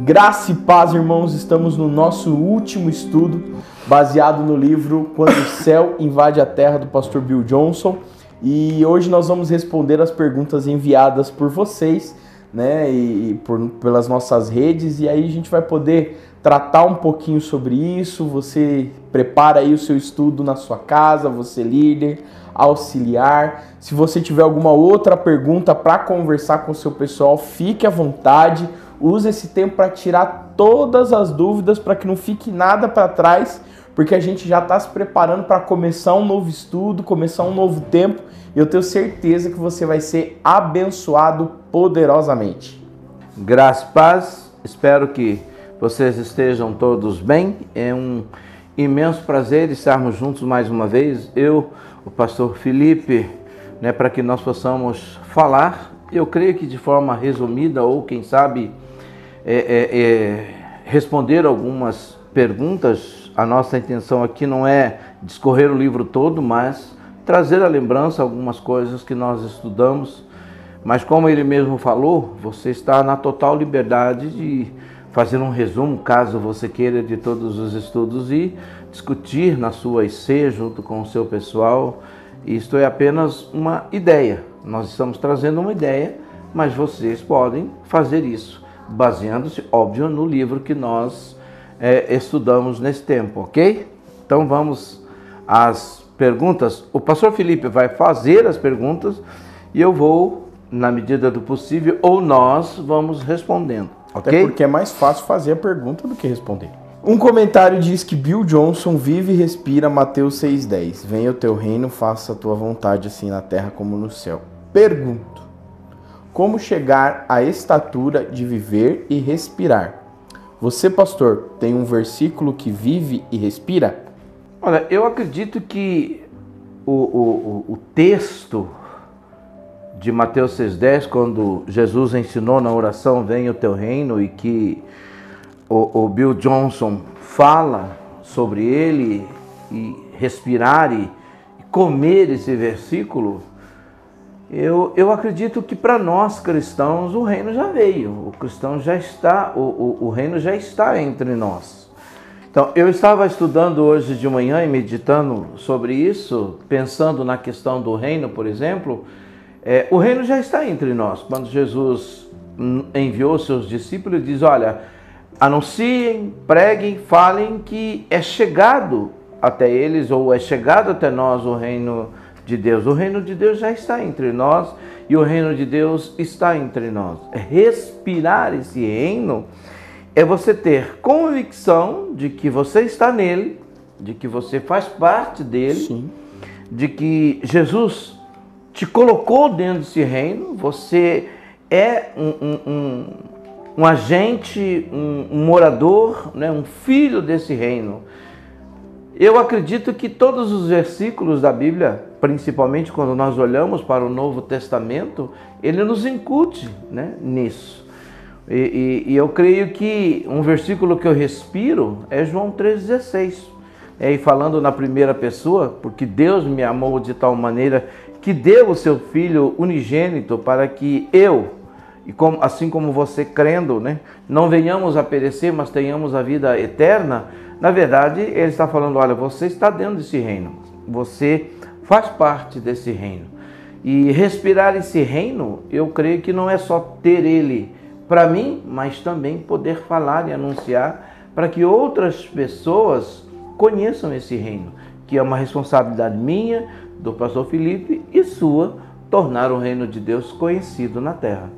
Graça e paz, irmãos, estamos no nosso último estudo, baseado no livro Quando o Céu Invade a Terra, do pastor Bill Johnson. E hoje nós vamos responder as perguntas enviadas por vocês, né, pelas nossas redes, e aí a gente vai poder tratar um pouquinho sobre isso. Você prepara aí o seu estudo na sua casa, você líder, auxiliar. Se você tiver alguma outra pergunta para conversar com o seu pessoal, fique à vontade. Use esse tempo para tirar todas as dúvidas, para que não fique nada para trás, porque a gente já está se preparando para começar um novo estudo, começar um novo tempo, e eu tenho certeza que você vai ser abençoado poderosamente. Graça e paz, espero que vocês estejam todos bem. É um imenso prazer estarmos juntos mais uma vez, eu, o pastor Felipe, para que nós possamos falar, eu creio que de forma resumida, ou quem sabe responder algumas perguntas. A nossa intenção aqui não é discorrer o livro todo, mas trazer à lembrança algumas coisas que nós estudamos. Mas como ele mesmo falou, você está na total liberdade de fazer um resumo, caso você queira, de todos os estudos e discutir na sua IC junto com o seu pessoal. Isto é apenas uma ideia. Nós estamos trazendo uma ideia, mas vocês podem fazer isso, baseando-se, óbvio, no livro que nós estudamos nesse tempo, ok? Então vamos às perguntas. O pastor Felipe vai fazer as perguntas e eu vou, na medida do possível, ou nós vamos respondendo, ok? Até porque é mais fácil fazer a pergunta do que responder. Um comentário diz que Bill Johnson vive e respira Mateus 6,10. Venha o teu reino, faça a tua vontade, assim na terra como no céu. Pergunto: como chegar à estatura de viver e respirar? Você, pastor, tem um versículo que vive e respira? Olha, eu acredito que o texto de Mateus 6,10, quando Jesus ensinou na oração, venha o teu reino, e que o Bill Johnson fala sobre ele, e respirar e comer esse versículo, eu acredito que para nós cristãos o reino já veio, o cristão já está, o reino já está entre nós. Então, eu estava estudando hoje de manhã e meditando sobre isso, pensando na questão do reino, por exemplo. O reino já está entre nós. Quando Jesus enviou seus discípulos, ele diz: olha, anunciem, preguem, falem que é chegado até eles, ou é chegado até nós o reino de Deus. O reino de Deus já está entre nós e o reino de Deus está entre nós. Respirar esse reino é você ter convicção de que você está nele, de que você faz parte dele. Sim. De que Jesus te colocou dentro desse reino, você é um agente, um morador, um filho desse reino. Eu acredito que todos os versículos da Bíblia, principalmente quando nós olhamos para o Novo Testamento, ele nos incute nisso. E eu creio que um versículo que eu respiro é João 3,16. E falando na primeira pessoa, porque Deus me amou de tal maneira que deu o seu Filho unigênito para que eu, assim como você crendo, não venhamos a perecer, mas tenhamos a vida eterna. Na verdade, ele está falando: olha, você está dentro desse reino, você faz parte desse reino. E respirar esse reino, eu creio que não é só ter ele para mim, mas também poder falar e anunciar para que outras pessoas conheçam esse reino, que é uma responsabilidade minha, do pastor Felipe e sua, tornar o reino de Deus conhecido na terra.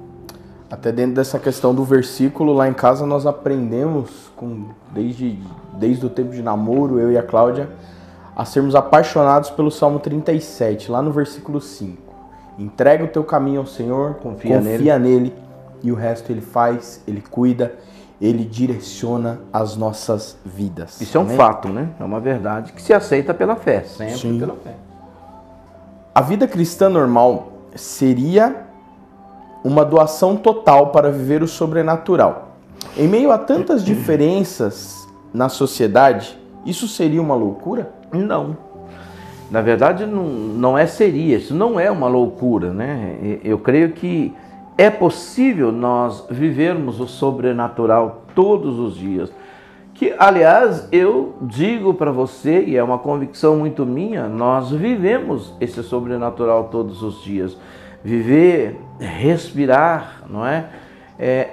Até dentro dessa questão do versículo, lá em casa nós aprendemos, desde o tempo de namoro, eu e a Cláudia, a sermos apaixonados pelo Salmo 37, lá no versículo 5. Entrega o teu caminho ao Senhor, confia nele, e o resto ele faz, ele cuida, ele direciona as nossas vidas. Isso é um fato, É uma verdade que se aceita pela fé, sempre. Sim. Pela fé. A vida cristã normal seria uma doação total para viver o sobrenatural. Em meio a tantas diferenças na sociedade, isso seria uma loucura? Não. Na verdade, isso não é uma loucura, Eu creio que é possível nós vivermos o sobrenatural todos os dias. Que, aliás, eu digo para você, e é uma convicção muito minha, nós vivemos esse sobrenatural todos os dias. Viver, respirar, não é?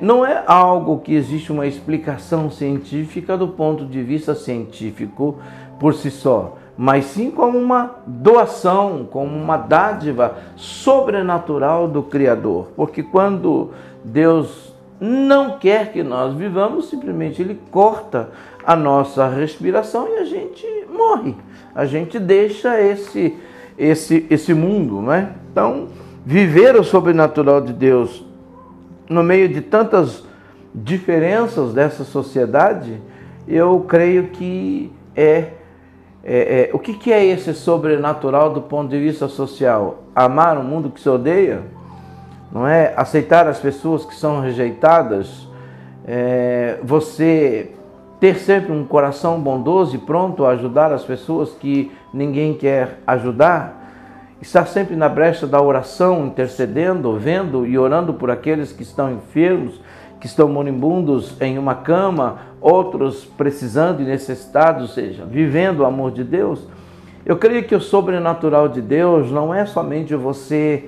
Não é algo que existe uma explicação científica do ponto de vista científico por si só, mas sim como uma doação, como uma dádiva sobrenatural do Criador. Porque quando Deus não quer que nós vivamos, simplesmente Ele corta a nossa respiração e a gente morre. A gente deixa esse mundo, não é? Então, viver o sobrenatural de Deus no meio de tantas diferenças dessa sociedade, eu creio que o que é esse sobrenatural do ponto de vista social? Amar o mundo que se odeia, não é? Aceitar as pessoas que são rejeitadas, você ter sempre um coração bondoso e pronto a ajudar as pessoas que ninguém quer ajudar, estar sempre na brecha da oração, intercedendo, vendo e orando por aqueles que estão enfermos, que estão moribundos em uma cama, outros precisando e necessitados, ou seja, vivendo o amor de Deus. Eu creio que o sobrenatural de Deus não é somente você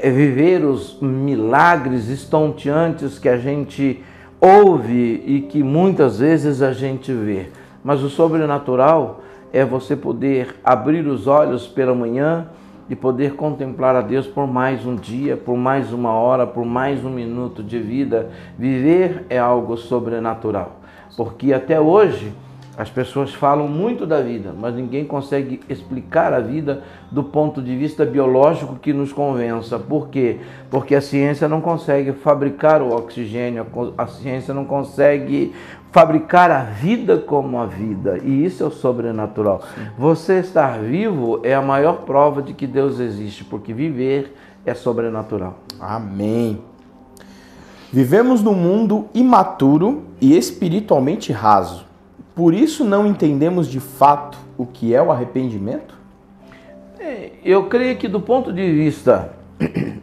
viver os milagres estonteantes que a gente ouve e que muitas vezes a gente vê, mas o sobrenatural é você poder abrir os olhos pela manhã e poder contemplar a Deus por mais um dia, por mais uma hora, por mais um minuto de vida. Viver é algo sobrenatural, porque até hoje as pessoas falam muito da vida, mas ninguém consegue explicar a vida do ponto de vista biológico que nos convença. Por quê? Porque a ciência não consegue fabricar o oxigênio, a ciência não consegue fabricar a vida como a vida, e isso é o sobrenatural. Sim. Você estar vivo é a maior prova de que Deus existe, porque viver é sobrenatural. Amém. Vivemos num mundo imaturo e espiritualmente raso. Por isso não entendemos de fato o que é o arrependimento? Eu creio que do ponto de vista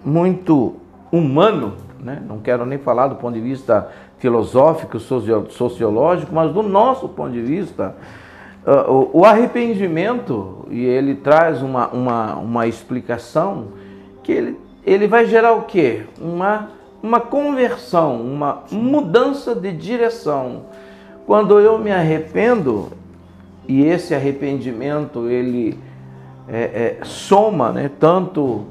muito humano, né? Não quero nem falar do ponto de vista filosófico, sociológico, mas do nosso ponto de vista, o arrependimento, e ele traz uma explicação, que ele vai gerar o quê? Uma conversão, uma mudança de direção. Quando eu me arrependo, e esse arrependimento ele soma, né, tanto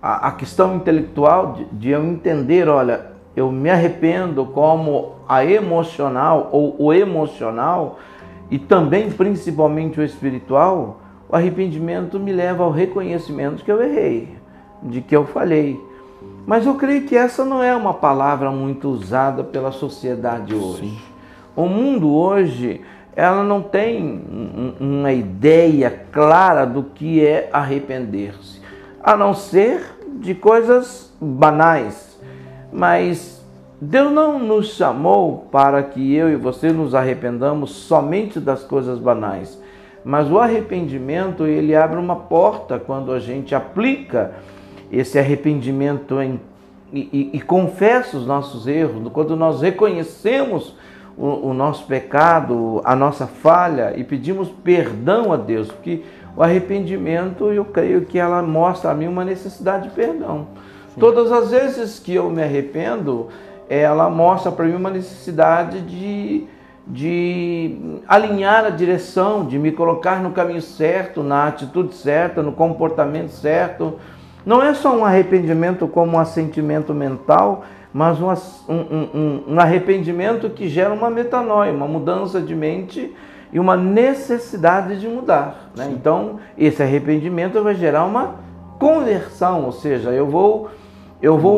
a questão intelectual de eu entender, olha, eu me arrependo, como a emocional ou o emocional, e também principalmente o espiritual, o arrependimento me leva ao reconhecimento de que eu errei, de que eu falhei. Mas eu creio que essa não é uma palavra muito usada pela sociedade hoje. Sim. O mundo hoje, ela não tem uma ideia clara do que é arrepender-se, a não ser de coisas banais. Mas Deus não nos chamou para que eu e você nos arrependamos somente das coisas banais. Mas o arrependimento, ele abre uma porta quando a gente aplica esse arrependimento e confessa os nossos erros, quando nós reconhecemos o nosso pecado, a nossa falha e pedimos perdão a Deus, porque o arrependimento, eu creio que ela mostra a mim uma necessidade de perdão. Sim. Todas as vezes que eu me arrependo, ela mostra para mim uma necessidade de alinhar a direção, de me colocar no caminho certo, na atitude certa, no comportamento certo. Não é só um arrependimento como um assentimento mental, mas um arrependimento que gera uma metanoia, uma mudança de mente e uma necessidade de mudar, né? Então, esse arrependimento vai gerar uma conversão, ou seja, eu vou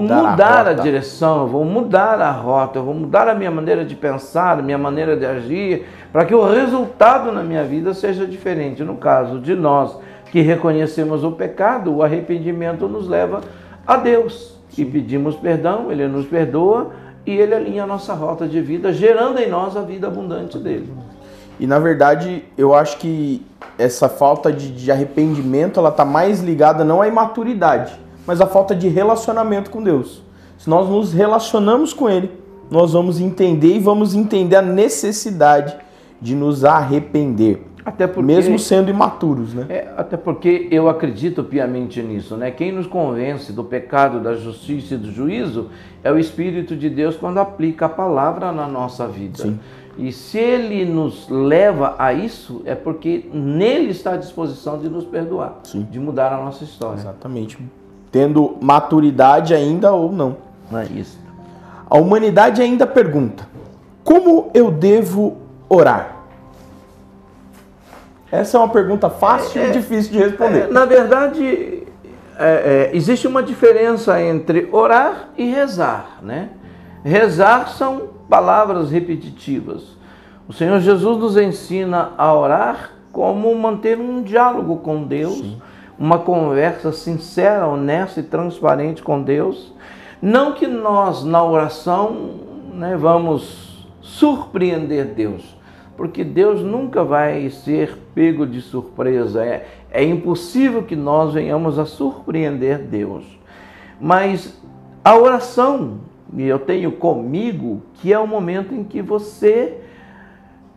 mudar a direção, eu vou mudar a rota, eu vou mudar a minha maneira de pensar, a minha maneira de agir, para que o resultado na minha vida seja diferente. No caso de nós que reconhecemos o pecado, o arrependimento nos leva a Deus. E pedimos perdão, Ele nos perdoa e Ele alinha a nossa rota de vida, gerando em nós a vida abundante dEle. E na verdade, eu acho que essa falta de arrependimento, ela está mais ligada não à imaturidade, mas à falta de relacionamento com Deus. Se nós nos relacionamos com Ele, nós vamos entender e vamos entender a necessidade de nos arrepender. Até porque, mesmo sendo imaturos, né? Até porque eu acredito piamente nisso, né? Quem nos convence do pecado, da justiça e do juízo é o Espírito de Deus quando aplica a palavra na nossa vida. Sim. E se Ele nos leva a isso, é porque nele está a disposição de nos perdoar, Sim. de mudar a nossa história. Exatamente. Tendo maturidade ainda ou não. Não é isso. A humanidade ainda pergunta: como eu devo orar? Essa é uma pergunta fácil e difícil de responder. Na verdade, existe uma diferença entre orar e rezar, né? Rezar são palavras repetitivas. O Senhor Jesus nos ensina a orar como manter um diálogo com Deus, sim, uma conversa sincera, honesta e transparente com Deus. Não que nós, na oração, né, vamos surpreender Deus, porque Deus nunca vai ser pego de surpresa. É impossível que nós venhamos a surpreender Deus. Mas a oração, e eu tenho comigo, que é o momento em que você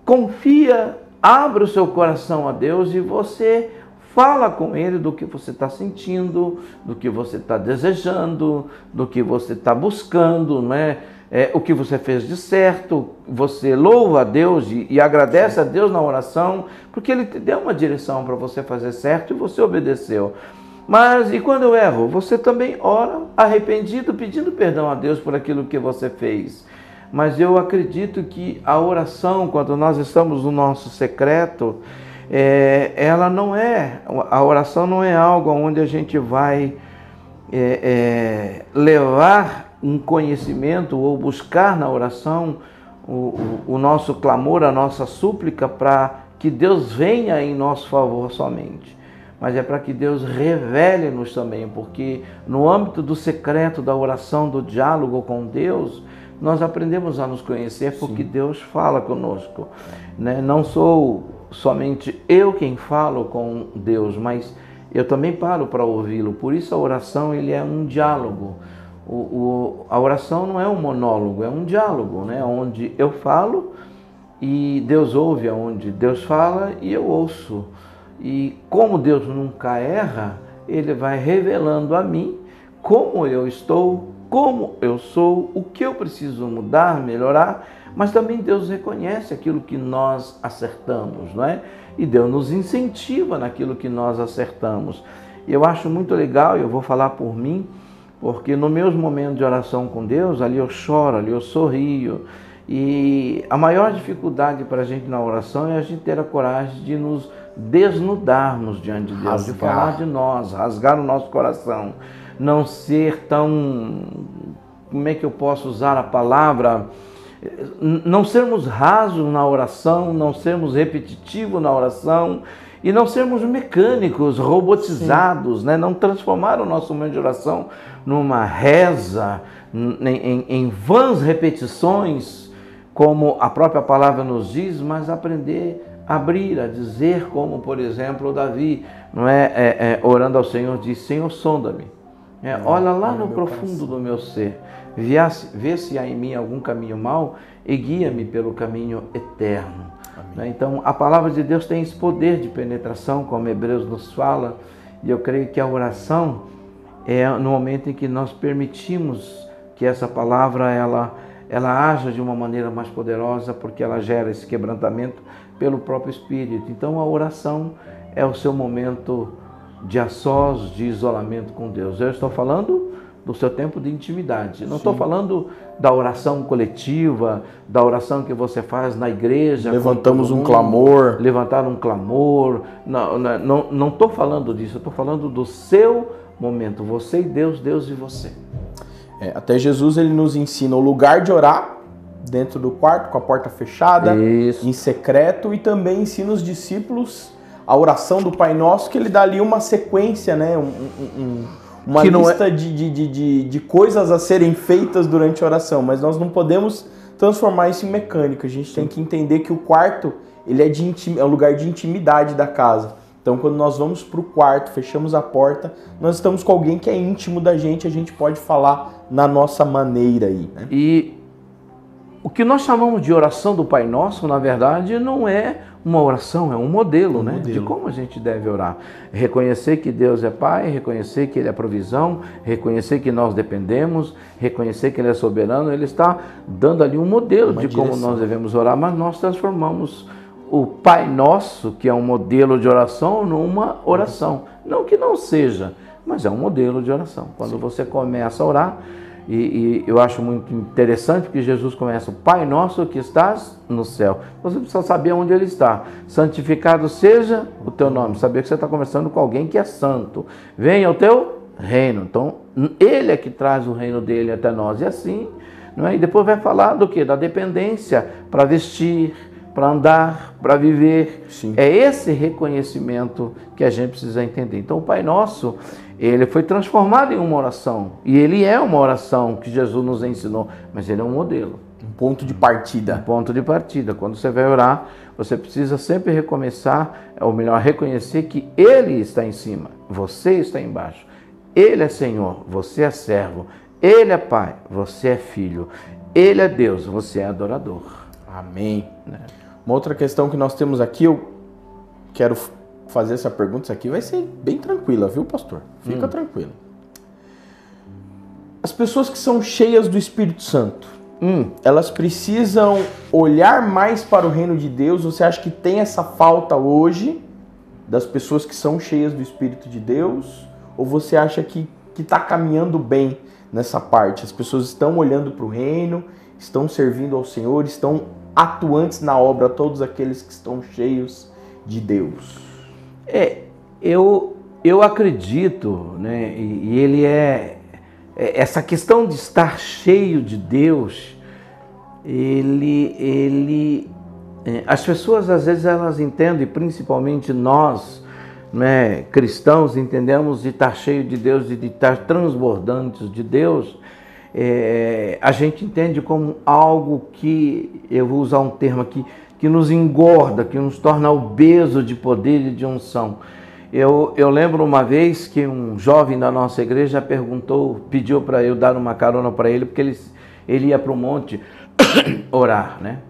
confia, abre o seu coração a Deus e você fala com Ele do que você está sentindo, do que você está desejando, do que você está buscando, né? O que você fez de certo. Você louva a Deus e agradece a Deus na oração, porque Ele te deu uma direção para você fazer certo e você obedeceu. Mas e quando eu erro? Você também ora arrependido, pedindo perdão a Deus por aquilo que você fez. Mas eu acredito que a oração, quando nós estamos no nosso secreto, a oração não é algo onde a gente vai levar um conhecimento ou buscar na oração o nosso clamor, a nossa súplica para que Deus venha em nosso favor somente. Mas é para que Deus revele-nos também, porque no âmbito do secreto, da oração, do diálogo com Deus, nós aprendemos a nos conhecer, porque sim, Deus fala conosco, né? Não sou somente eu quem falo com Deus, mas eu também paro para ouvi-lo. Por isso a oração, ele é um diálogo. A oração não é um monólogo, é um diálogo, né? Onde eu falo e Deus ouve, onde Deus fala e eu ouço. E como Deus nunca erra, Ele vai revelando a mim como eu estou, como eu sou, o que eu preciso mudar, melhorar, mas também Deus reconhece aquilo que nós acertamos, não é? E Deus nos incentiva naquilo que nós acertamos. E eu acho muito legal, e eu vou falar por mim, porque nos meus momentos de oração com Deus, ali eu choro, ali eu sorrio. E a maior dificuldade para a gente na oração é a gente ter a coragem de nos desnudarmos diante de Deus, de falar de nós, rasgar o nosso coração, não ser tão, como é que eu posso usar a palavra, não sermos rasos na oração, não sermos repetitivos na oração e não sermos mecânicos, robotizados, né? Não transformar o nosso momento de oração numa reza, em vãs repetições, como a própria palavra nos diz, mas aprender a abrir, a dizer, como por exemplo o Davi, não orando ao Senhor, diz: Senhor, sonda-me, olha lá no profundo do meu ser, vê se há em mim algum caminho mau e guia-me pelo caminho eterno. Então a palavra de Deus tem esse poder de penetração, como Hebreus nos fala, e eu creio que a oração é no momento em que nós permitimos que essa palavra ela haja de uma maneira mais poderosa, porque ela gera esse quebrantamento pelo próprio Espírito. Então a oração é o seu momento de a sós, de isolamento com Deus. Eu estou falando do seu tempo de intimidade. Não estou falando da oração coletiva, da oração que você faz na igreja. Levantamos um clamor. Levantar um clamor. Não estou falando disso. Eu estou falando do seu momento. Você e Deus, Deus e você. Até Jesus ele nos ensina o lugar de orar, dentro do quarto, com a porta fechada, em secreto, e também ensina os discípulos a oração do Pai Nosso, que ele dá ali uma sequência, né? Uma lista de coisas a serem feitas durante a oração, mas nós não podemos transformar isso em mecânica. A gente tem que entender que o quarto ele é um lugar de intimidade da casa. Então, quando nós vamos para o quarto, fechamos a porta, nós estamos com alguém que é íntimo da gente, a gente pode falar na nossa maneira aí, né? E o que nós chamamos de oração do Pai Nosso, na verdade, não é uma oração, é um modelo, né? De como a gente deve orar. Reconhecer que Deus é Pai, reconhecer que Ele é provisão, reconhecer que nós dependemos, reconhecer que Ele é soberano. Ele está dando ali um modelo de como nós devemos orar, mas nós transformamos o Pai Nosso, que é um modelo de oração, numa oração. Não que não seja, mas é um modelo de oração. Quando você começa a orar, e eu acho muito interessante que Jesus começa: Pai Nosso que estás no céu. Você precisa saber onde Ele está. Santificado seja o teu nome. Saber que você está conversando com alguém que é santo. Venha o teu reino. Então, Ele é que traz o reino dele até nós. E assim, não é? E depois vai falar do quê? Da dependência para vestir, para andar, para viver. Sim. É esse reconhecimento que a gente precisa entender. Então, o Pai Nosso, ele foi transformado em uma oração. E ele é uma oração que Jesus nos ensinou. Mas ele é um modelo. Um ponto de partida. Um ponto de partida. Quando você vai orar, você precisa sempre recomeçar, ou melhor, reconhecer que Ele está em cima, você está embaixo. Ele é Senhor, você é servo. Ele é Pai, você é filho. Ele é Deus, você é adorador. Amém. Uma outra questão que nós temos aqui, eu quero fazer essa pergunta, isso aqui vai ser bem tranquila, viu, pastor? Fica tranquilo. As pessoas que são cheias do Espírito Santo, elas precisam olhar mais para o reino de Deus? Você acha que tem essa falta hoje das pessoas que são cheias do Espírito de Deus? Ou você acha que está caminhando bem nessa parte? As pessoas estão olhando para o reino, estão servindo ao Senhor, estão atuantes na obra, todos aqueles que estão cheios de Deus? Eu acredito, né, e ele essa questão de estar cheio de Deus, as pessoas às vezes elas entendem, principalmente nós, né, cristãos, entendemos de estar cheio de Deus e de estar transbordantes de Deus. A gente entende como algo que, eu vou usar um termo aqui, que nos engorda, que nos torna obeso de poder e de unção. Eu lembro uma vez que um jovem da nossa igreja pediu para eu dar uma carona para ele, porque ele ia para o monte orar, né?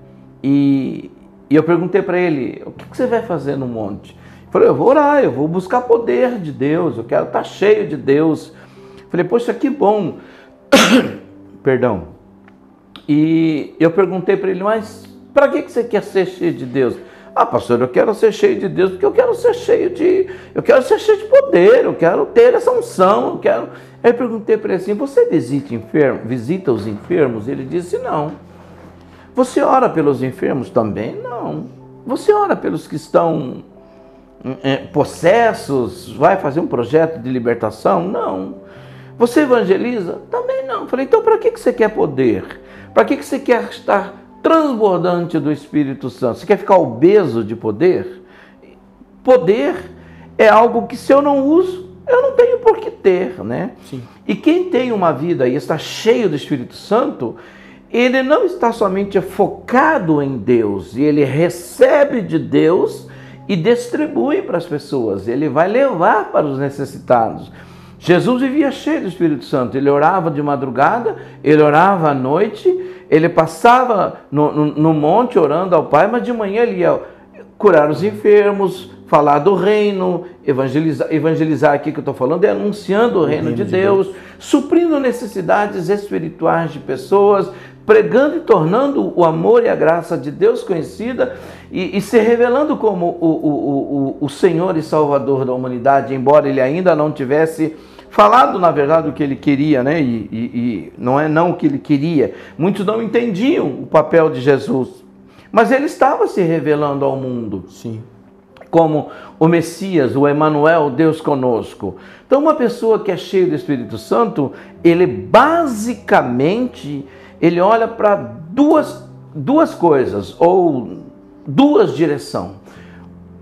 E eu perguntei para ele: o que você vai fazer no monte? Ele falou: eu vou orar, eu vou buscar poder de Deus, eu quero estar cheio de Deus. Eu falei: poxa, que bom. Perdão. E eu perguntei para ele: mas para que você quer ser cheio de Deus? Ah, pastor, eu quero ser cheio de Deus porque eu quero ser cheio de poder, eu quero ter essa unção, Aí eu perguntei para ele assim: você visita os enfermos? Ele disse: não. Você ora pelos enfermos também? Não. Você ora pelos que estão possessos? Vai fazer um projeto de libertação? Não. Você evangeliza? Também não. Falei: então para que você quer poder? Para que você quer estar transbordante do Espírito Santo? Você quer ficar obeso de poder? Poder é algo que, se eu não uso, eu não tenho por que ter, né? Sim. E quem tem uma vida e está cheio do Espírito Santo, ele não está somente focado em Deus, e ele recebe de Deus e distribui para as pessoas, ele vai levar para os necessitados. Jesus vivia cheio do Espírito Santo, ele orava de madrugada, ele orava à noite, ele passava no monte orando ao Pai, mas de manhã ele ia curar os enfermos, falar do reino, evangelizar aqui que eu estou falando, é anunciando o reino de Deus, suprindo necessidades espirituais de pessoas, pregando e tornando o amor e a graça de Deus conhecida e se revelando como o Senhor e Salvador da humanidade, embora ele ainda não tivesse falado, na verdade, o que ele queria, né? E não é não o que ele queria. Muitos não entendiam o papel de Jesus, mas ele estava se revelando ao mundo. Sim. Como o Messias, o Emanuel, Deus conosco. Então, uma pessoa que é cheia do Espírito Santo, ele basicamente, ele olha para duas coisas, ou duas direções.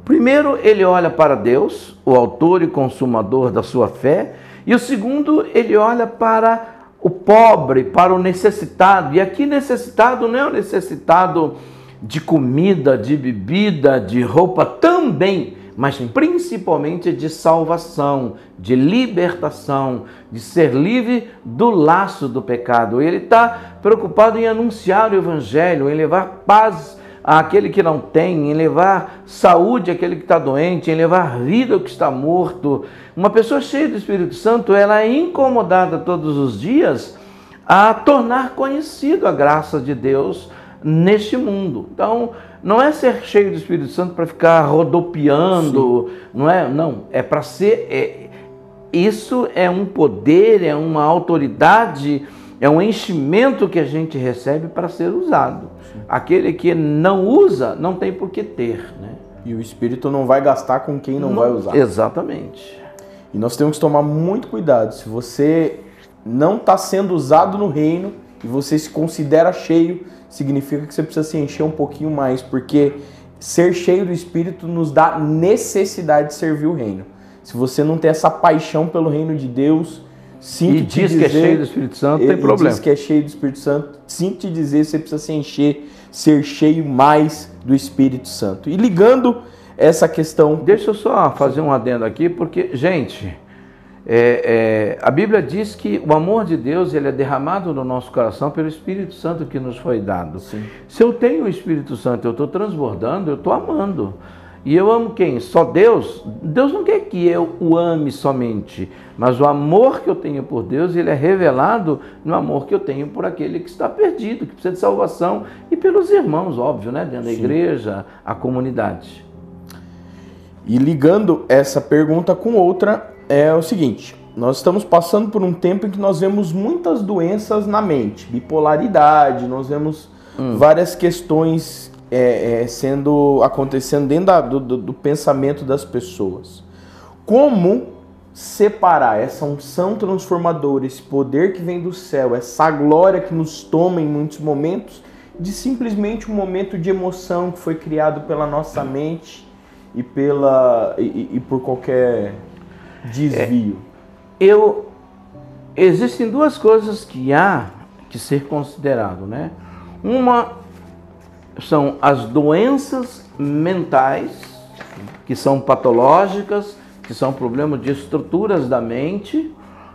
Primeiro, ele olha para Deus, o autor e consumador da sua fé, e o segundo, ele olha para o pobre, para o necessitado. E aqui necessitado não é o necessitado de comida, de bebida, de roupa também, mas principalmente de salvação, de libertação, de ser livre do laço do pecado. Ele está preocupado em anunciar o Evangelho, em levar paz àquele que não tem, em levar saúde àquele que está doente, em levar vida ao que está morto. Uma pessoa cheia do Espírito Santo, ela é incomodada todos os dias a tornar conhecido a graça de Deus neste mundo. Então, não é ser cheio do Espírito Santo para ficar rodopiando, não é para ser, isso é um poder, é uma autoridade, é um enchimento que a gente recebe para ser usado. Sim. Aquele que não usa, não tem por que ter, né? E o Espírito não vai gastar com quem não vai usar. Exatamente. E nós temos que tomar muito cuidado. Se você não está sendo usado no reino e você se considera cheio, significa que você precisa se encher um pouquinho mais, porque ser cheio do Espírito nos dá necessidade de servir o reino. Se você não tem essa paixão pelo reino de Deus, e diz que é cheio do Espírito Santo, tem problema. Diz que é cheio do Espírito Santo, sinto te dizer, você precisa se encher, ser cheio mais do Espírito Santo. E ligando essa questão... Deixa eu só fazer um adendo aqui, porque, gente... a Bíblia diz que o amor de Deus ele é derramado no nosso coração pelo Espírito Santo que nos foi dado. Sim. Se eu tenho o Espírito Santo, eu estou transbordando, eu estou amando. E eu amo quem? Só Deus? Deus não quer que eu o ame somente, mas o amor que eu tenho por Deus, ele é revelado no amor que eu tenho por aquele que está perdido, que precisa de salvação, e pelos irmãos, óbvio, né? Dentro da igreja, a comunidade. E ligando essa pergunta com outra, é o seguinte: nós estamos passando por um tempo em que nós vemos muitas doenças na bipolaridade, nós vemos várias questões acontecendo dentro do pensamento das pessoas. Como separar essa unção transformadora, esse poder que vem do céu, essa glória que nos toma em muitos momentos, de simplesmente um momento de emoção que foi criado pela nossa mente e por qualquer desvio? Existem duas coisas que há que ser considerado, né? Uma são as doenças mentais, que são patológicas, que são problemas de estruturas da mente,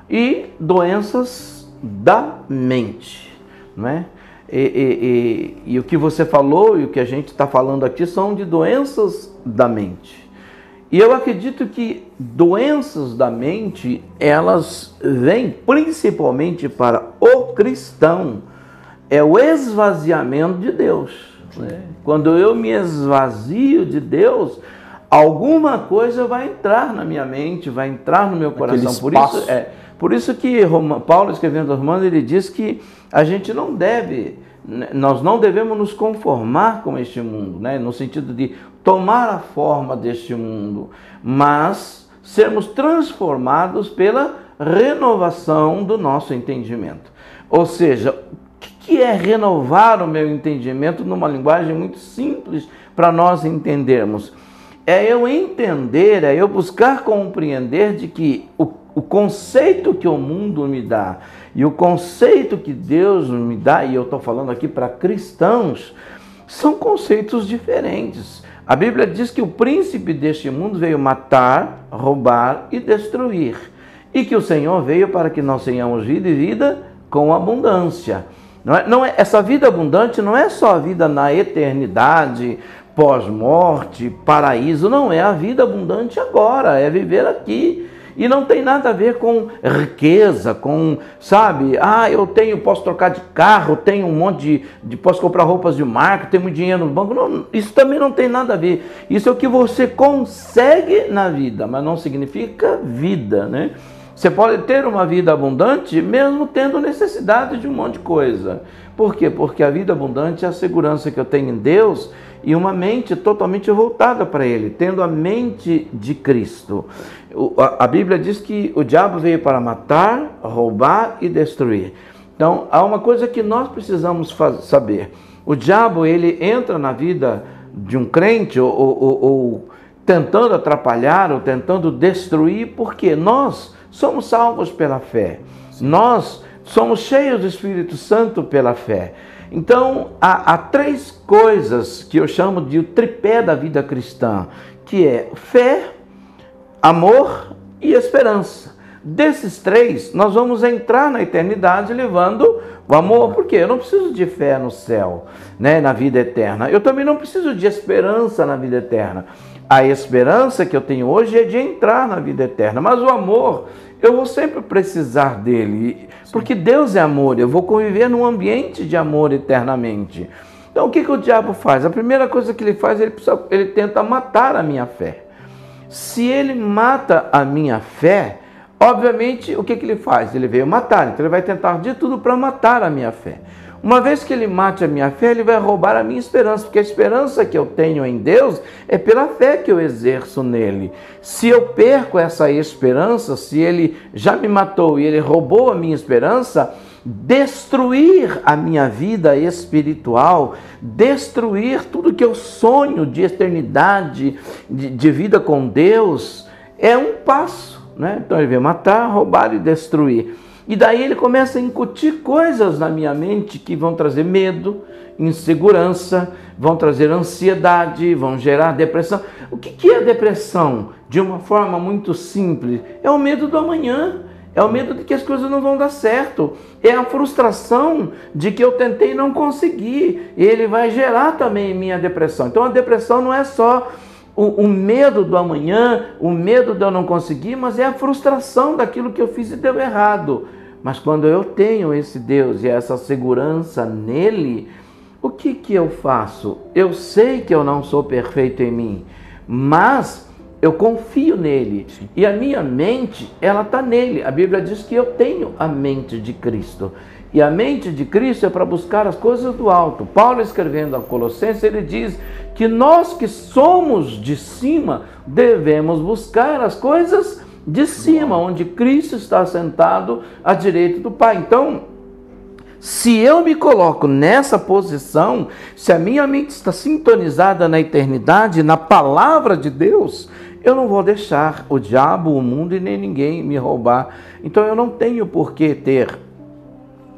e doenças da mente, não é? E o que você falou e o que a gente está falando aqui são de doenças da mente. E eu acredito que doenças da mente, elas vêm principalmente para o cristão, é o esvaziamento de Deus. Né? Quando eu me esvazio de Deus, alguma coisa vai entrar na minha mente, vai entrar no meu coração. Por isso que Paulo, escrevendo aos Romanos, ele diz que a gente não deve, nós não devemos nos conformar com este mundo, né? No sentido de tomar a forma deste mundo, mas sermos transformados pela renovação do nosso entendimento. Ou seja, o que é renovar o meu entendimento numa linguagem muito simples para nós entendermos? É eu entender, é eu buscar compreender de que o conceito que o mundo me dá e o conceito que Deus me dá, e eu estou falando aqui para cristãos, são conceitos diferentes. A Bíblia diz que o príncipe deste mundo veio matar, roubar e destruir, e que o Senhor veio para que nós tenhamos vida e vida com abundância. Essa vida abundante não é só a vida na eternidade, pós-morte, paraíso, não, é a vida abundante agora, é viver aqui. E não tem nada a ver com riqueza, com, sabe, posso trocar de carro, tenho um monte posso comprar roupas de marca, tenho muito dinheiro no banco. Não, isso também não tem nada a ver. Isso é o que você consegue na vida, mas não significa vida, né? Você pode ter uma vida abundante mesmo tendo necessidade de um monte de coisa. Por quê? Porque a vida abundante é a segurança que eu tenho em Deus e uma mente totalmente voltada para Ele, tendo a mente de Cristo. A Bíblia diz que o diabo veio para matar, roubar e destruir. Então, há uma coisa que nós precisamos saber. O diabo, ele entra na vida de um crente ou tentando atrapalhar ou tentando destruir, porque nós somos salvos pela fé. Nós somos cheios do Espírito Santo pela fé. Então, há três coisas que eu chamo de o tripé da vida cristã, que é fé, amor e esperança. Desses três, nós vamos entrar na eternidade levando o amor, porque eu não preciso de fé no céu, né, na vida eterna. Eu também não preciso de esperança na vida eterna. A esperança que eu tenho hoje é de entrar na vida eterna, mas o amor, eu vou sempre precisar dele, porque Deus é amor, eu vou conviver num ambiente de amor eternamente. Então, o que o diabo faz? A primeira coisa que ele faz, ele tenta matar a minha fé. Se ele mata a minha fé, obviamente, o que ele faz? Ele veio matar, então ele vai tentar de tudo para matar a minha fé. Uma vez que ele mate a minha fé, ele vai roubar a minha esperança, porque a esperança que eu tenho em Deus é pela fé que eu exerço nele. Se eu perco essa esperança, se ele já me matou e ele roubou a minha esperança, destruir a minha vida espiritual, destruir tudo que eu sonho de eternidade, de vida com Deus, é um passo, né? Então ele vem matar, roubar e destruir. E daí ele começa a incutir coisas na minha mente que vão trazer medo, insegurança, vão trazer ansiedade, vão gerar depressão. O que é depressão? De uma forma muito simples, é o medo do amanhã. É o medo de que as coisas não vão dar certo. É a frustração de que eu tentei e não consegui. E ele vai gerar também minha depressão. Então a depressão não é só o medo do amanhã, o medo de eu não conseguir, mas é a frustração daquilo que eu fiz e deu errado. Mas quando eu tenho esse Deus e essa segurança nele, o que eu faço? Eu sei que eu não sou perfeito em mim, mas eu confio nele. Sim. E a minha mente, ela está nele. A Bíblia diz que eu tenho a mente de Cristo. E a mente de Cristo é para buscar as coisas do alto. Paulo, escrevendo a Colossenses, ele diz que nós que somos de cima, devemos buscar as coisas de cima, onde Cristo está sentado à direita do Pai. Então, se eu me coloco nessa posição, se a minha mente está sintonizada na eternidade, na palavra de Deus, eu não vou deixar o diabo, o mundo e nem ninguém me roubar. Então eu não tenho por que ter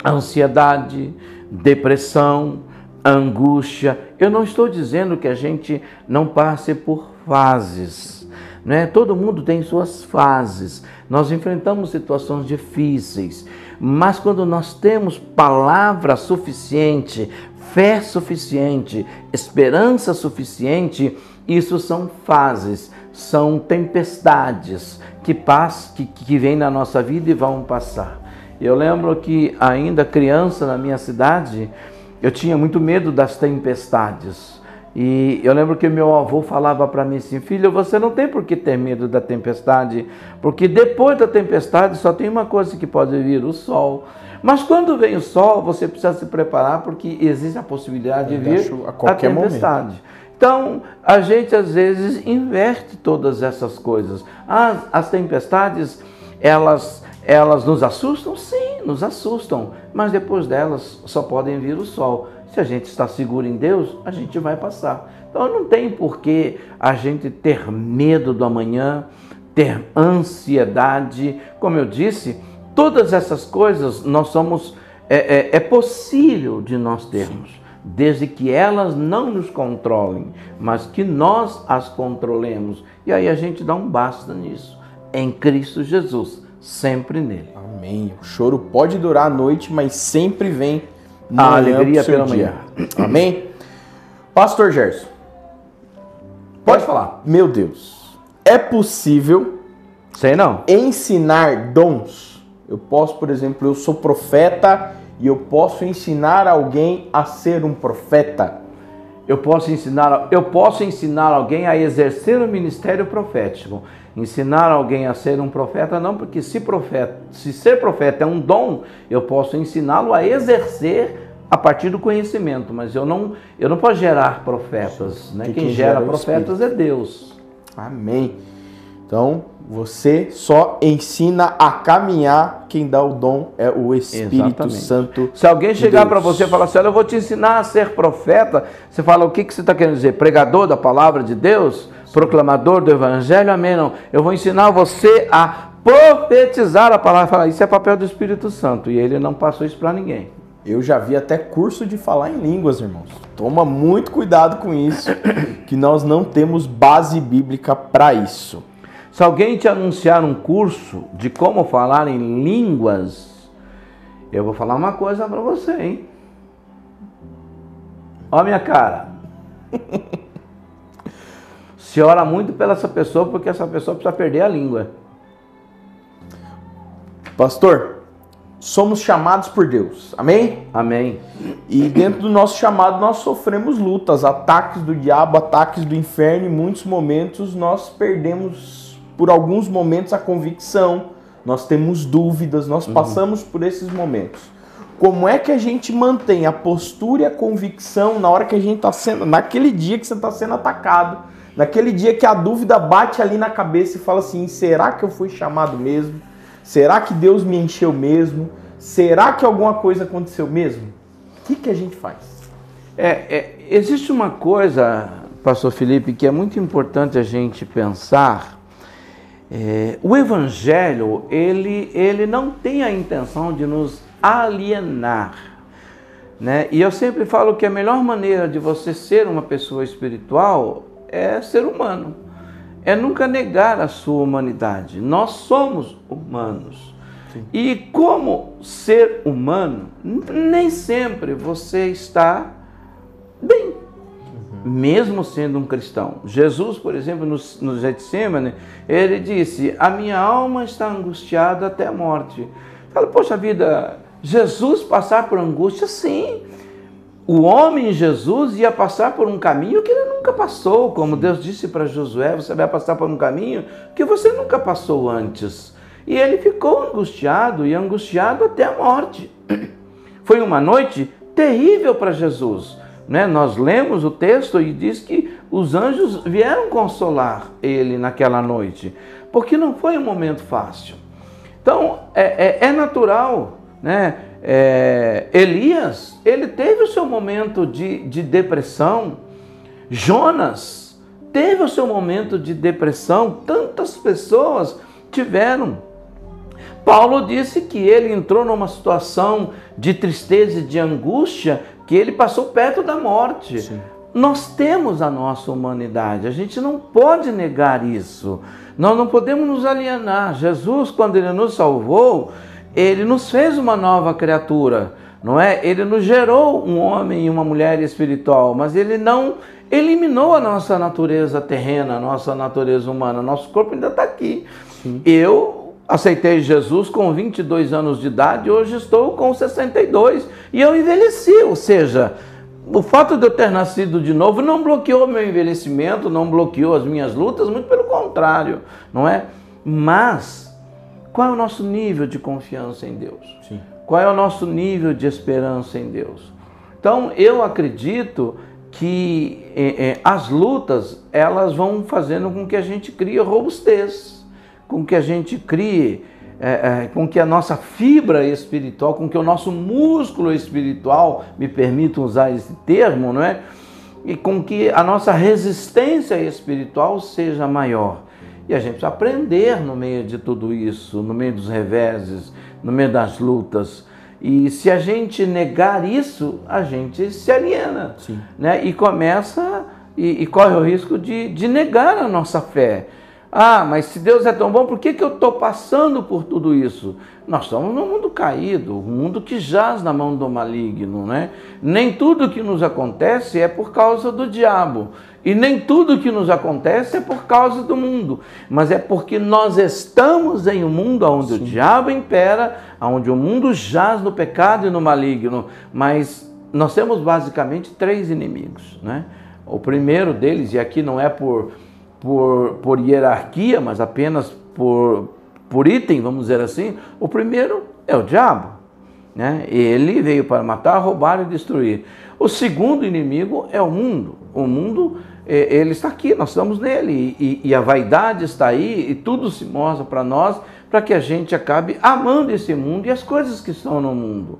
ansiedade, depressão, angústia. Eu não estou dizendo que a gente não passe por fases, né? Todo mundo tem suas fases. Nós enfrentamos situações difíceis, mas quando nós temos palavra suficiente, fé suficiente, esperança suficiente, isso são fases, são tempestades que vêm na nossa vida e vão passar. Eu lembro que ainda criança na minha cidade, eu tinha muito medo das tempestades. E eu lembro que meu avô falava para mim assim: filho, você não tem por que ter medo da tempestade, porque depois da tempestade só tem uma coisa que pode vir, o sol. Mas quando vem o sol, você precisa se preparar, porque existe a possibilidade de vir a tempestade. Momento. Então, a gente às vezes inverte todas essas coisas. As tempestades, elas nos assustam? Sim, nos assustam. Mas depois delas só podem vir o sol. Se a gente está seguro em Deus, a gente vai passar. Então não tem por que a gente ter medo do amanhã, ter ansiedade. Como eu disse, todas essas coisas é possível de nós termos, desde que elas não nos controlem, mas que nós as controlemos. E aí a gente dá um basta nisso, em Cristo Jesus, sempre nele. Amém. O choro pode durar a noite, mas sempre vem a alegria pela manhã. Amém? Pastor Gerson, pode falar. Meu Deus, é possível ensinar dons? Eu posso, por exemplo, eu sou profeta e eu posso ensinar alguém a ser um profeta? Eu posso ensinar alguém a exercer o ministério profético. Ensinar alguém a ser um profeta, não, porque se ser profeta é um dom, eu posso ensiná-lo a exercer a partir do conhecimento, mas eu não posso gerar profetas, né? Quem gera profetas é Deus. Amém. Então, você só ensina a caminhar, quem dá o dom é o Espírito Santo. Se alguém chegar para você e falar assim: olha, eu vou te ensinar a ser profeta, você fala: o que você está querendo dizer? Pregador da palavra de Deus? Proclamador do Evangelho? Amém, não. Eu vou ensinar você a profetizar a palavra. Fala: isso é papel do Espírito Santo, e ele não passou isso para ninguém. Eu já vi até curso de falar em línguas, irmãos. Toma muito cuidado com isso, que nós não temos base bíblica para isso. Se alguém te anunciar um curso de como falar em línguas, eu vou falar uma coisa para você, hein? Ó a minha cara. Se ora muito pela essa pessoa, porque essa pessoa precisa perder a língua. Pastor, somos chamados por Deus, amém? Amém. E dentro do nosso chamado nós sofremos lutas, ataques do diabo, ataques do inferno. Em muitos momentos nós perdemos, por alguns momentos, a convicção, nós temos dúvidas, nós passamos por esses momentos. Como é que a gente mantém a postura e a convicção na hora que a gente está sendo, naquele dia que você está sendo atacado, naquele dia que a dúvida bate ali na cabeça e fala assim, será que eu fui chamado mesmo? Será que Deus me encheu mesmo? Será que alguma coisa aconteceu mesmo? O que a gente faz? Existe uma coisa, pastor Felipe, que é muito importante a gente pensar. O Evangelho, ele não tem a intenção de nos alienar, né? E eu sempre falo que a melhor maneira de você ser uma pessoa espiritual é ser humano. É nunca negar a sua humanidade. Nós somos humanos. Sim. E como ser humano, nem sempre você está bem, mesmo sendo um cristão. Jesus, por exemplo, no Getsemane, ele disse, a minha alma está angustiada até a morte. Fala, poxa vida, Jesus passar por angústia? Sim. O homem Jesus ia passar por um caminho que ele nunca passou, como Deus disse para Josué, você vai passar por um caminho que você nunca passou antes. E ele ficou angustiado e angustiado até a morte. Foi uma noite terrível para Jesus, né? Nós lemos o texto e diz que os anjos vieram consolar ele naquela noite, porque não foi um momento fácil. Então, é natural, né? Elias, ele teve o seu momento de depressão. Jonas teve o seu momento de depressão. Tantas pessoas tiveram. Paulo disse que ele entrou numa situação de tristeza e de angústia, que ele passou perto da morte. Sim. Nós temos a nossa humanidade, a gente não pode negar isso. Nós não podemos nos alienar. Jesus, quando ele nos salvou, ele nos fez uma nova criatura, não é? Ele nos gerou um homem e uma mulher espiritual, mas ele não eliminou a nossa natureza terrena, a nossa natureza humana. Nosso corpo ainda está aqui. Sim. Eu aceitei Jesus com 22 anos de idade, hoje estou com 62 e eu envelheci, ou seja, o fato de eu ter nascido de novo não bloqueou meu envelhecimento, não bloqueou as minhas lutas, muito pelo contrário, não é? Mas qual é o nosso nível de confiança em Deus? Sim. Qual é o nosso nível de esperança em Deus? Então, eu acredito que as lutas, elas vão fazendo com que a gente crie robustez, com que a gente crie, com que a nossa fibra espiritual, com que o nosso músculo espiritual, me permitam usar esse termo, não é? E com que a nossa resistência espiritual seja maior. E a gente precisa aprender no meio de tudo isso, no meio dos reveses, no meio das lutas. E se a gente negar isso, a gente se aliena, né? E começa e corre o risco de negar a nossa fé. Ah, mas se Deus é tão bom, por que eu estou passando por tudo isso? Nós estamos num mundo caído, um mundo que jaz na mão do maligno, né? Nem tudo que nos acontece é por causa do diabo. E nem tudo que nos acontece é por causa do mundo, mas é porque nós estamos em um mundo onde o diabo impera, onde o mundo jaz no pecado e no maligno. Mas nós temos basicamente 3 inimigos, né? O primeiro deles, e aqui não é por hierarquia, mas apenas por item, vamos dizer assim, o primeiro é o diabo, né? Ele veio para matar, roubar e destruir. O segundo inimigo é o mundo. O mundo, ele está aqui, nós estamos nele, e a vaidade está aí, e tudo se mostra para nós, para que a gente acabe amando esse mundo e as coisas que estão no mundo.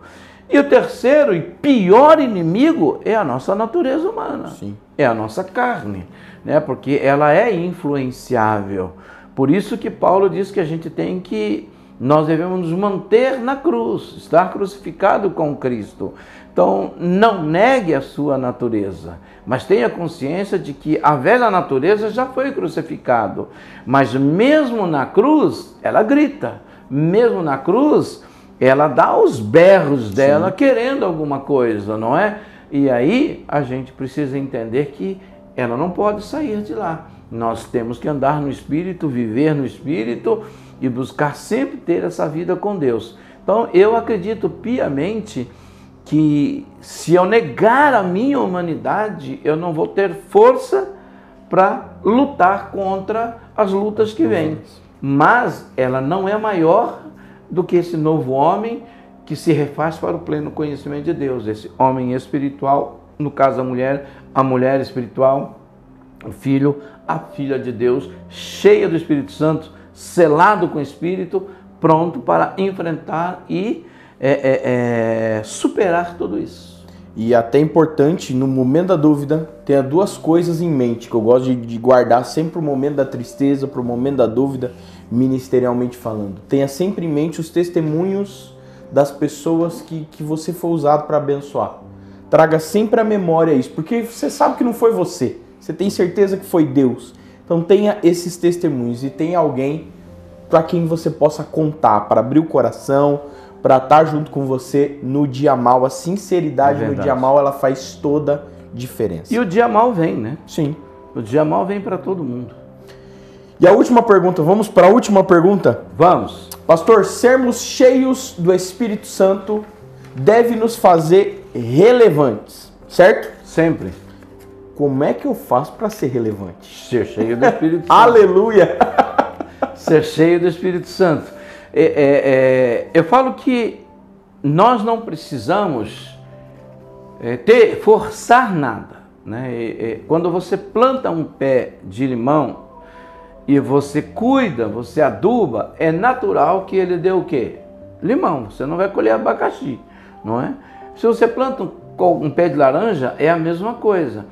E o terceiro e pior inimigo é a nossa natureza humana. Sim. É a nossa carne, né? Porque ela é influenciável. Por isso que Paulo diz que a gente tem que Nós devemos nos manter na cruz, estar crucificado com Cristo. Então, não negue a sua natureza, mas tenha consciência de que a velha natureza já foi crucificado. Mas mesmo na cruz, ela grita. Mesmo na cruz, ela dá os berros dela, sim, querendo alguma coisa, não é? E aí a gente precisa entender que ela não pode sair de lá. Nós temos que andar no Espírito, viver no Espírito e buscar sempre ter essa vida com Deus. Então eu acredito piamente que se eu negar a minha humanidade, eu não vou ter força para lutar contra as lutas que vêm. Mas ela não é maior do que esse novo homem que se refaz para o pleno conhecimento de Deus. Esse homem espiritual, no caso a mulher espiritual, o filho, a filha de Deus, cheia do Espírito Santo, selado com o Espírito, pronto para enfrentar e superar tudo isso. E até importante, no momento da dúvida, tenha duas coisas em mente, que eu gosto de guardar sempre o momento da tristeza, para o momento da dúvida, ministerialmente falando. Tenha sempre em mente os testemunhos das pessoas que você foi usado para abençoar. Traga sempre à memória isso, porque você sabe que não foi você, você tem certeza que foi Deus. Então tenha esses testemunhos e tenha alguém para quem você possa contar, para abrir o coração, para estar junto com você no dia mal. A sinceridade no dia mal, ela faz toda a diferença. E o dia mal vem, né? Sim. O dia mal vem para todo mundo. E a última pergunta, vamos para a última pergunta? Vamos. Pastor, sermos cheios do Espírito Santo deve nos fazer relevantes, certo? Sempre. Como é que eu faço para ser relevante? Ser cheio do Espírito Santo. Aleluia! Ser cheio do Espírito Santo. Eu falo que nós não precisamos forçar nada, né? Quando você planta um pé de limão e você cuida, você aduba, é natural que ele dê o quê? Limão. Você não vai colher abacaxi, não é? Se você planta um pé de laranja, é a mesma coisa.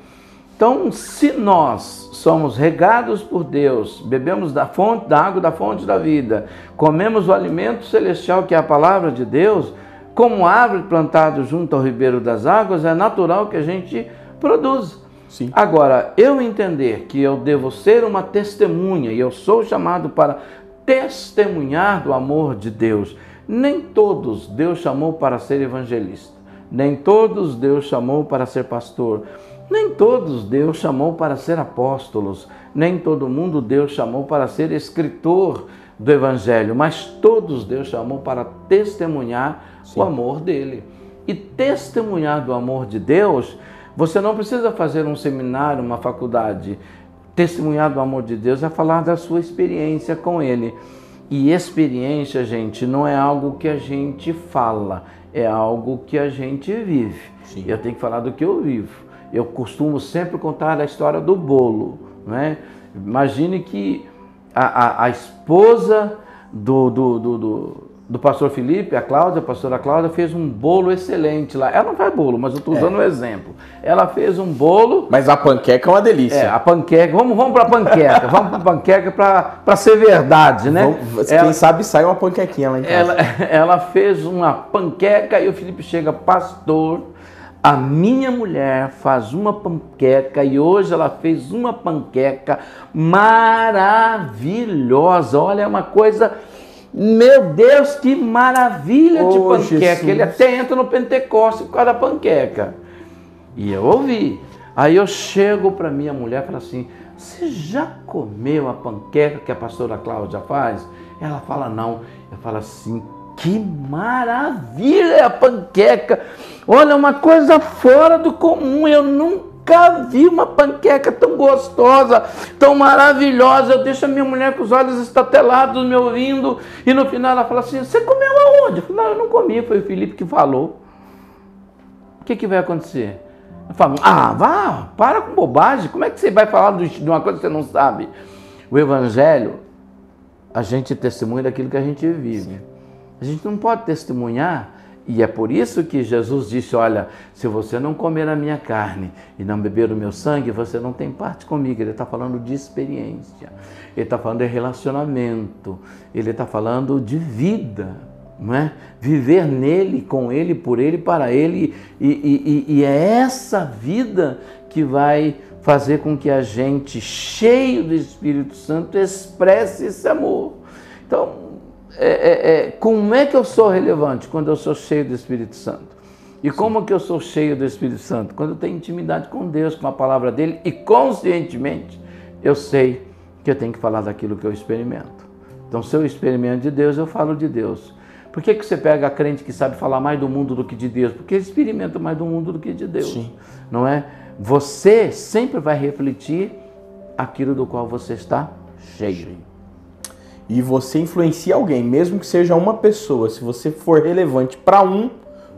Então, se nós somos regados por Deus, bebemos da água da fonte da vida, comemos o alimento celestial que é a palavra de Deus, como árvore plantada junto ao ribeiro das águas, é natural que a gente produza. Sim. Agora, eu entender que eu devo ser uma testemunha e eu sou chamado para testemunhar do amor de Deus. Nem todos Deus chamou para ser evangelista, nem todos Deus chamou para ser pastor, nem todos Deus chamou para ser apóstolos, nem todo mundo Deus chamou para ser escritor do Evangelho, mas todos Deus chamou para testemunhar o amor dele. E testemunhar do amor de Deus, você não precisa fazer um seminário, uma faculdade. Testemunhar do amor de Deus é falar da sua experiência com ele. E experiência, gente, não é algo que a gente fala, é algo que a gente vive. Sim. Eu tenho que falar do que eu vivo. Eu costumo sempre contar a história do bolo, né? Imagine que a esposa do pastor Felipe, a pastora Cláudia, fez um bolo excelente lá. Ela não faz bolo, mas eu estou usando um exemplo. Ela fez um bolo... Mas a panqueca é uma delícia. A panqueca. Vamos para a panqueca. Vamos para a panqueca para ser verdade, né? Quem sabe sai uma panquequinha lá em casa. Ela fez uma panqueca e o Felipe chega, pastor... A minha mulher faz uma panqueca e hoje ela fez uma panqueca maravilhosa. Olha, é uma coisa... Meu Deus, que maravilha de panqueca. Jesus. Ele até entra no Pentecostes por causa da panqueca. E eu ouvi. Aí eu chego para minha mulher e falo assim, você já comeu a panqueca que a pastora Cláudia faz? Ela fala, não. Eu falo assim, que maravilha a panqueca! Olha, uma coisa fora do comum. Eu nunca vi uma panqueca tão gostosa, tão maravilhosa. Eu deixo a minha mulher com os olhos estatelados me ouvindo. E no final ela fala assim, você comeu aonde? Eu falo, não, eu não comi, foi o Felipe que falou. O que vai acontecer? Eu falo, vá, para com bobagem. Como é que você vai falar de uma coisa que você não sabe? O Evangelho, a gente testemunha daquilo que a gente vive. A gente não pode testemunhar E é por isso que Jesus disse, olha, se você não comer a minha carne e não beber o meu sangue, você não tem parte comigo. Ele está falando de experiência, ele está falando de relacionamento, ele está falando de vida, não é? Viver nele, com ele, por ele, para ele. E é essa vida que vai fazer com que a gente, cheio do Espírito Santo, expresse esse amor. Então, como é que eu sou relevante? Quando eu sou cheio do Espírito Santo. E como que eu sou cheio do Espírito Santo? Quando eu tenho intimidade com Deus, com a palavra dele, e conscientemente eu sei que eu tenho que falar daquilo que eu experimento. Então, se eu experimento de Deus, eu falo de Deus. Por que você pega a crente que sabe falar mais do mundo do que de Deus? Porque ele experimenta mais do mundo do que de Deus. Sim. Não é? Você sempre vai refletir aquilo do qual você está cheio. E você influencia alguém, mesmo que seja uma pessoa. Se você for relevante para um,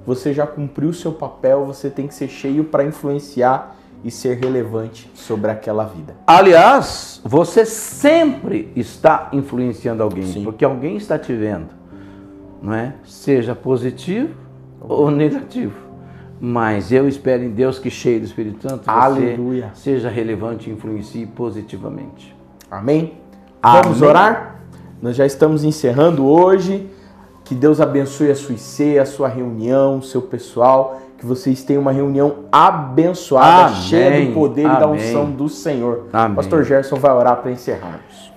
você já cumpriu o seu papel, você tem que ser cheio para influenciar e ser relevante sobre aquela vida. Aliás, você sempre está influenciando alguém, sim, porque alguém está te vendo, não é? Seja positivo ou negativo. Mas eu espero em Deus que, cheio do Espírito Santo, aleluia, você seja relevante e influencie positivamente. Amém? Vamos orar? Nós já estamos encerrando hoje. Que Deus abençoe a sua IC, a sua reunião, o seu pessoal. Que vocês tenham uma reunião abençoada, amém, cheia do poder, amém, e da unção do Senhor. Amém. Pastor Gerson vai orar para encerrarmos.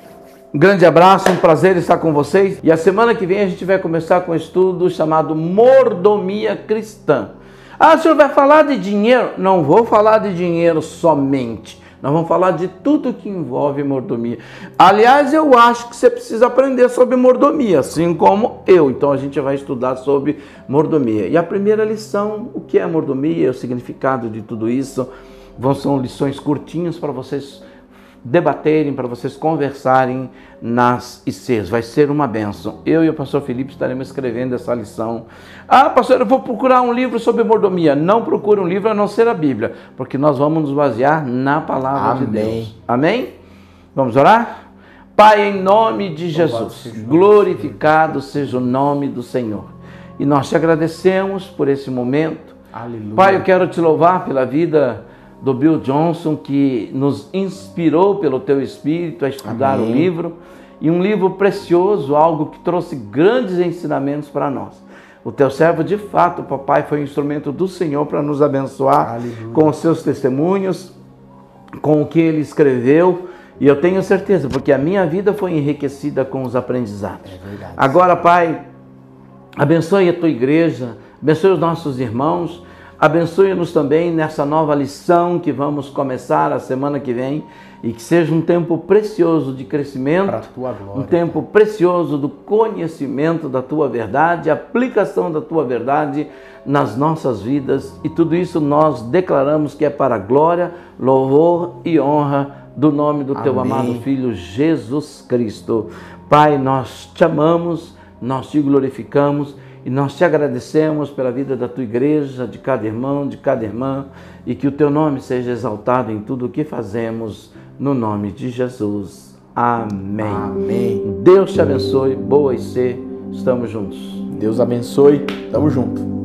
Um grande abraço, um prazer estar com vocês. E a semana que vem a gente vai começar com um estudo chamado Mordomia Cristã. Ah, o senhor vai falar de dinheiro? Não vou falar de dinheiro somente. Nós vamos falar de tudo que envolve mordomia. Aliás, eu acho que você precisa aprender sobre mordomia, assim como eu. Então a gente vai estudar sobre mordomia. E a primeira lição, o que é mordomia, o significado de tudo isso, são lições curtinhas para vocês debaterem, para vocês conversarem nas ICs. Vai ser uma bênção. Eu e o pastor Felipe estaremos escrevendo essa lição. Ah, pastor, eu vou procurar um livro sobre mordomia. Não procure um livro a não ser a Bíblia, porque nós vamos nos basear na palavra, amém, de Deus. Amém? Vamos orar? Pai, em nome de Jesus, glorificado seja o nome do Senhor. E nós te agradecemos por esse momento. Aleluia. Pai, eu quero te louvar pela vida do Bill Johnson, que nos inspirou pelo teu Espírito a estudar, amém, o livro, e um livro precioso, algo que trouxe grandes ensinamentos para nós. O teu servo, de fato, papai, foi um instrumento do Senhor para nos abençoar, aleluia, com os seus testemunhos, com o que ele escreveu, e eu tenho certeza, porque a minha vida foi enriquecida com os aprendizados. É verdade. Agora, Pai, abençoe a tua igreja, abençoe os nossos irmãos, abençoe-nos também nessa nova lição que vamos começar a semana que vem, e que seja um tempo precioso de crescimento, para a tua glória, um tempo precioso do conhecimento da tua verdade, aplicação da tua verdade nas nossas vidas, e tudo isso nós declaramos que é para a glória, louvor e honra do nome do teu, amém, amado Filho Jesus Cristo. Pai, nós te amamos, nós te glorificamos, e nós te agradecemos pela vida da tua igreja, de cada irmão, de cada irmã, e que o teu nome seja exaltado em tudo o que fazemos, no nome de Jesus. Amém. Amém. Deus te abençoe, boa IC, estamos juntos. Deus abençoe, estamos juntos.